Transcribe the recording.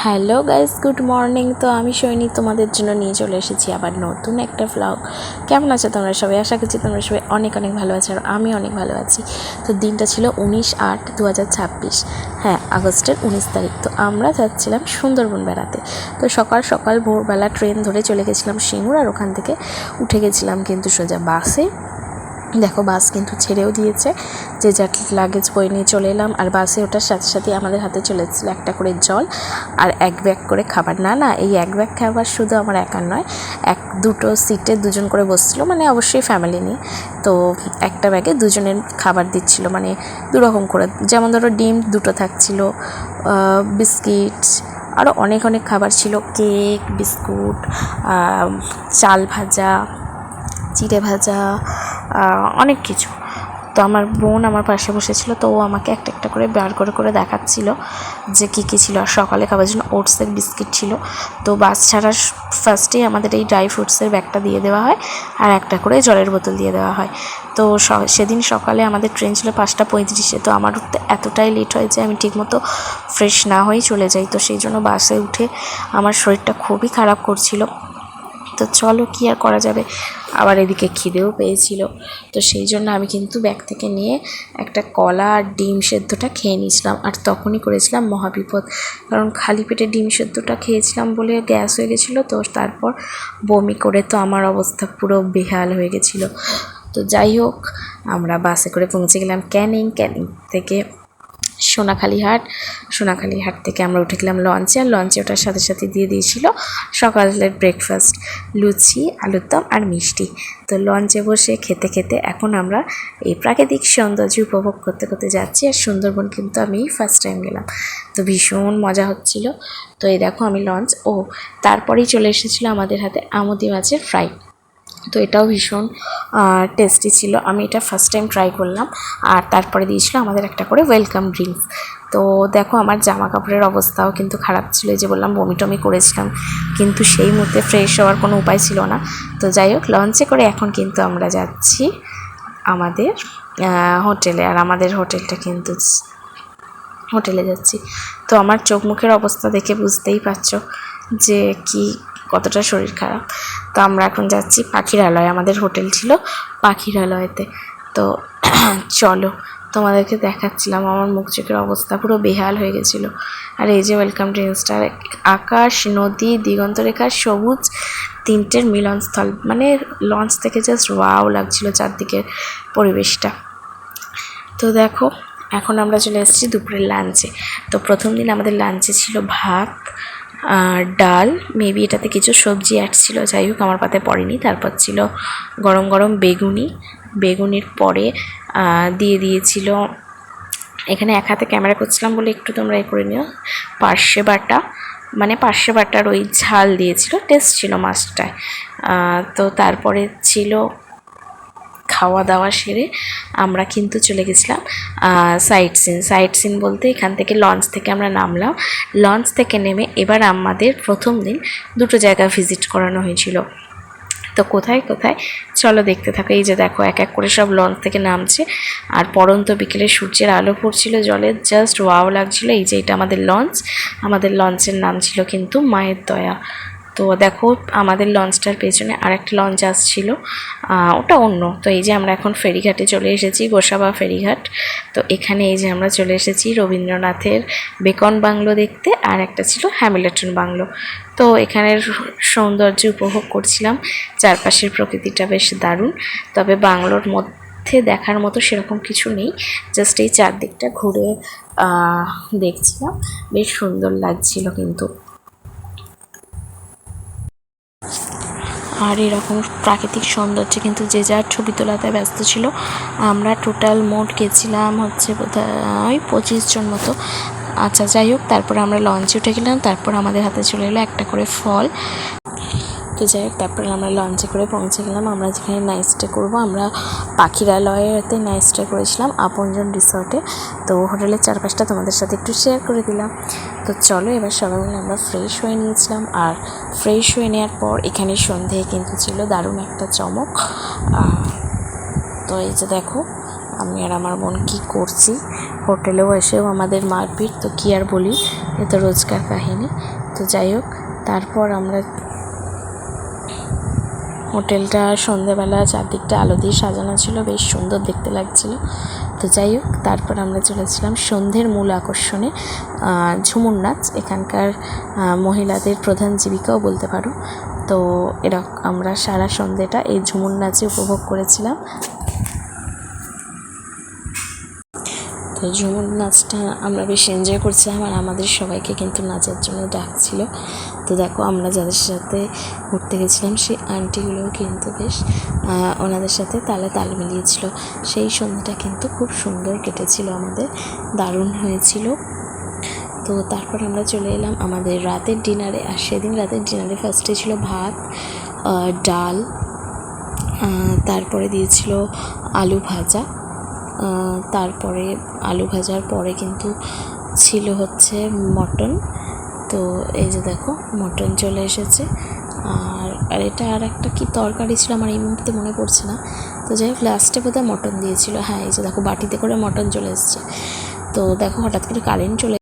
Hello guys, good morning. তো আমি সৈনী তোমাদের জন্য নিয়ে চলে এসেছি আবার নতুন একটা ভ্লগ। কেমন আছো তোমরা সবাই? আশা করছি তোমরা সবাই অনেক অনেক ভালো আছো, আর আমি অনেক ভালো আছি। তো দিনটা ছিল 19/8/2026, হ্যাঁ, আগস্টের 19 তারিখ। তো আমরা যাচ্ছিলাম সুন্দরবন বেড়াতে। তো সকাল সকাল ভোরবেলা ট্রেন ধরে চলে গেছিলাম সিঙ্গুর, আর ওখান থেকে উঠে গেছিলাম কিন্তু সোজা বাসে। দেখো, বাস কিন্তু ছেড়েও দিয়েছে, যে যার লাগেজ বই নিয়ে চলে এলাম। আর বাসে ওঠার সাথে সাথে আমাদের হাতে চলে এসেছিল একটা করে জল আর এক ব্যাগ করে খাবার। না, এই এক ব্যাগ খাবার শুধু আমার একার নয়, দুটো সিটে দুজন করে বসছিল, মানে অবশ্যই ফ্যামিলি নিয়ে। তো একটা ব্যাগে দুজনের খাবার দিচ্ছিল, মানে দুরকম করে, যেমন ধরো ডিম দুটো থাকছিল, বিস্কিটস, আরও অনেক অনেক খাবার ছিল, কেক, বিস্কুট, চাল ভাজা, চিড়ে ভাজা, অনেক কিছু। তো আমার বোন আমার পাশে বসেছিল, তো ও আমাকে একটা একটা করে বার করে করে দেখাচ্ছিল যে কী কী ছিল। আর সকালে খাবার জন্য ওটসের বিস্কিট ছিল। তো বাস ছাড়ার ফার্স্টেই আমাদের এই ড্রাই ফ্রুটসের ব্যাগটা দিয়ে দেওয়া হয়, আর একটা করে জলের বোতল দিয়ে দেওয়া হয়। তো সেদিন সকালে আমাদের ট্রেন ছিল 5:35-এ। তো আমার উঠতে এতটাই লেট হয় যে আমি ঠিকমতো ফ্রেশ না হয়েই চলে যাই। তো সেই জন্য বাসে উঠে আমার শরীরটা খুবই খারাপ করছিল। তো চলো, কি আর করা যাবে, আবার এদিকে খিদেও পেয়েছিল। তো সেই জন্য আমি কিন্তু ব্যাগ থেকে নিয়ে একটা কলা আর ডিম সেদ্ধটা খেয়ে নিয়েছিলাম। আর তখনই করেছিলাম মহাবিপদ, কারণ খালি পেটে ডিম সেদ্ধটা খেয়েছিলাম বলে গ্যাস হয়ে গেছিলো। তো তারপর বমি করে তো আমার অবস্থা পুরো বেহাল হয়ে গেছিলো। তো যাই হোক, আমরা বাসে করে পৌঁছে গেলাম ক্যানিং থেকে সোনাখালীহাট থেকে আমরা উঠে গেলাম লঞ্চে। আর লঞ্চে ওঠার সাথে সাথে দিয়ে দিয়েছিল সকালের ব্রেকফাস্ট, লুচি, আলুর দম আর মিষ্টি। তো লঞ্চে বসে খেতে খেতে এখন আমরা এই প্রাকৃতিক সৌন্দর্য উপভোগ করতে করতে যাচ্ছি। আর সুন্দরবন কিন্তু আমি ফার্স্ট টাইম গেলাম, তো ভীষণ মজা হচ্ছিল। তো এই দেখো, আমি তারপরেই চলে এসেছিলো আমাদের হাতে আমুদি মাছের ফ্রাই। তো এটাও ভীষণ টেস্টি ছিল, আমি এটা ফার্স্ট টাইম ট্রাই করলাম। আর তারপরে দিয়েছিল আমাদের একটা করে ওয়েলকাম ড্রিঙ্কস। তো দেখো, আমার জামা কাপড়ের অবস্থাও কিন্তু খারাপ ছিল, যে বললাম বমি টমি করেছিলাম, কিন্তু সেই মুহূর্তে ফ্রেশ হওয়ার কোনো উপায় ছিল না। তো যাই হোক, লঞ্চে করে এখন কিন্তু আমরা যাচ্ছি আমাদের হোটেলে। আর আমাদের হোটেলে যাচ্ছি। তো আমার চোখ মুখের অবস্থা দেখে বুঝতেই পারছো যে কতটা শরীর খারাপ। তো আমরা এখন যাচ্ছি পাখিরালয়, আমাদের হোটেল ছিল পাখিরালয়তে। তো চলো, তোমাদেরকে দেখাচ্ছিলাম, আমার মুখ চোখের অবস্থা পুরো বেহাল হয়ে গেছিলো। আর এই যে ওয়েলকাম ড্রিঙ্কসটা, আকাশ, নদী, দিগন্তরেখা, সবুজ তিনটের মিলনস্থল, মানে লঞ্চ থেকে জাস্ট ওয়াও লাগছিল চারদিকের পরিবেশটা। তো দেখো, এখন আমরা চলে এসেছি দুপুরের লাঞ্চে। তো প্রথম দিন আমাদের লাঞ্চে ছিল ভাত, ডাল, মেবি এটাতে কিছু সবজি অ্যাড ছিল, যাই হোক আমার পাতে পড়েনি। তারপর ছিল গরম গরম বেগুনির পরে দিয়ে দিয়েছিল, এখানে এক হাতে ক্যামেরা করছিলাম বলে একটু তোমরা করে নিও, পার্শে বাটার ওই ঝাল দিয়েছিল, টেস্ট ছিল মাছটায়। তো তারপরে ছিল খাওয়া দাওয়া সেরে আমরা কিন্তু চলে গেছিলাম সাইট সিন বলতে, এখান থেকে লঞ্চ থেকে আমরা নামলাম। লঞ্চ থেকে নেমে এবার আমাদের প্রথম দিন দুটো জায়গা ভিজিট করানো হয়েছিল। তো কোথায় কোথায় চলো দেখতে থাকো। এই যে দেখো, এক এক করে সব লঞ্চ থেকে নামছে, আর পড়ন্ত বিকেলে সূর্যের আলো পড়ছিল জলে, জাস্ট ওয়াও লাগছিল। এই যে এটা আমাদের লঞ্চের নাম ছিল কিন্তু মায়ের দয়া। তো দেখো, আমাদের লঞ্চটার পেছনে আর একটা লঞ্চ আসছিল, ওটা অন্য। তো এই যে আমরা এখন ফেরিঘাটে চলে এসেছি, গোসাবা ফেরিঘাট। তো এখানে এই যে আমরা চলে এসেছি রবীন্দ্রনাথের বেকন বাংলো দেখতে, আর একটা ছিল হ্যামিল্টন বাংলো। তো এখানের সৌন্দর্য উপভোগ করছিলাম, চারপাশের প্রকৃতিটা বেশ দারুণ। তবে বাংলোর মধ্যে দেখার মতো সেরকম কিছু নেই, জাস্ট এই চারদিকটা ঘুরে দেখছিলাম, বেশ সুন্দর লাগছিল কিন্তু। আর এরকম প্রাকৃতিক সৌন্দর্যে কিন্তু যে যার ছবি তোলাতে ব্যস্ত ছিল। আমরা টোটাল মোট গেছিলাম বোধহয় 25 জন মতো। আচ্ছা, যাই হোক, তারপরে আমরা লঞ্চে উঠে গেলাম। তারপর আমাদের হাতে চলে এলো একটা করে ফল। তো যাই হোক, তারপরে আমরা লঞ্চে করে পৌঁছে গেলাম আমরা যেখানে নাইট স্টে করবো। আমরা পাখিরালয়েতে নাইট স্টে করেছিলাম আপনজন রিসর্টে। তো হোটেলের চারপাশটা তোমাদের সাথে একটু শেয়ার করে দিলাম। তো চলো, এবার সবাই মিলে আমরা ফ্রেশ হয়ে নিয়েছিলাম। আর ফ্রেশ হয়ে নেওয়ার পর এখানে সন্ধে কিন্তু ছিল দারুণ একটা চমক। তো এই যে দেখো, আমি আর আমার বোন কী করছি, হোটেলেও এসেও আমাদের মারপিট, তো কী আর বলি। এ তো রোজকার কাহিনী। তো যাই হোক, তারপর আমরা হোটেলটা সন্ধ্যেবেলা চারদিকটা আলো দিয়ে সাজানো ছিল, বেশ সুন্দর দেখতে লাগছিল। তো যাই হোক, তারপর আমরা চলেছিলাম সন্ধ্যের মূল আকর্ষণে, ঝুমুর নাচ। এখানকার মহিলাদের প্রধান জীবিকাও বলতে পারো। তো এরকম আমরা সারা সন্ধ্যেটা এই ঝুমুর নাচে উপভোগ করেছিলাম। তো ঝুমুর নাচটা আমরা বেশ এনজয় করছিলাম, আর আমাদের সবাইকে কিন্তু নাচার জন্য ডাকছিল। তো দেখো, আমরা যাদের সাথে ঘুরতে গেছিলাম সেই আন্টিগুলোও কিন্তু বেশ ওনাদের সাথে তালে তাল মিলিয়েছিল। সেই সন্ধ্যাটা কিন্তু খুব সুন্দর কেটেছিল আমাদের, দারুণ হয়েছিল। তো তারপর আমরা চলে এলাম আমাদের রাতের ডিনারে। আর সেদিন রাতের ডিনারে ফার্স্টে ছিল ভাত, ডাল, তারপরে দিয়েছিল আলু ভাজা, তারপরে আলু ভাজার পরে কিন্তু ছিল হচ্ছে মটন। তো এই যে দেখো, মটন চলে এসেছে। আর এটা আর একটা কি তরকারি ছিল, আমার এই মুহূর্তে মনে পড়ছে না। তো যাই হোক, লাস্টে বোধহয় মটন দিয়েছিল। হ্যাঁ, এই যে দেখো, বাটিতে করে মটন চলে এসেছে। তো দেখো, হঠাৎ করে কারেন্ট চলে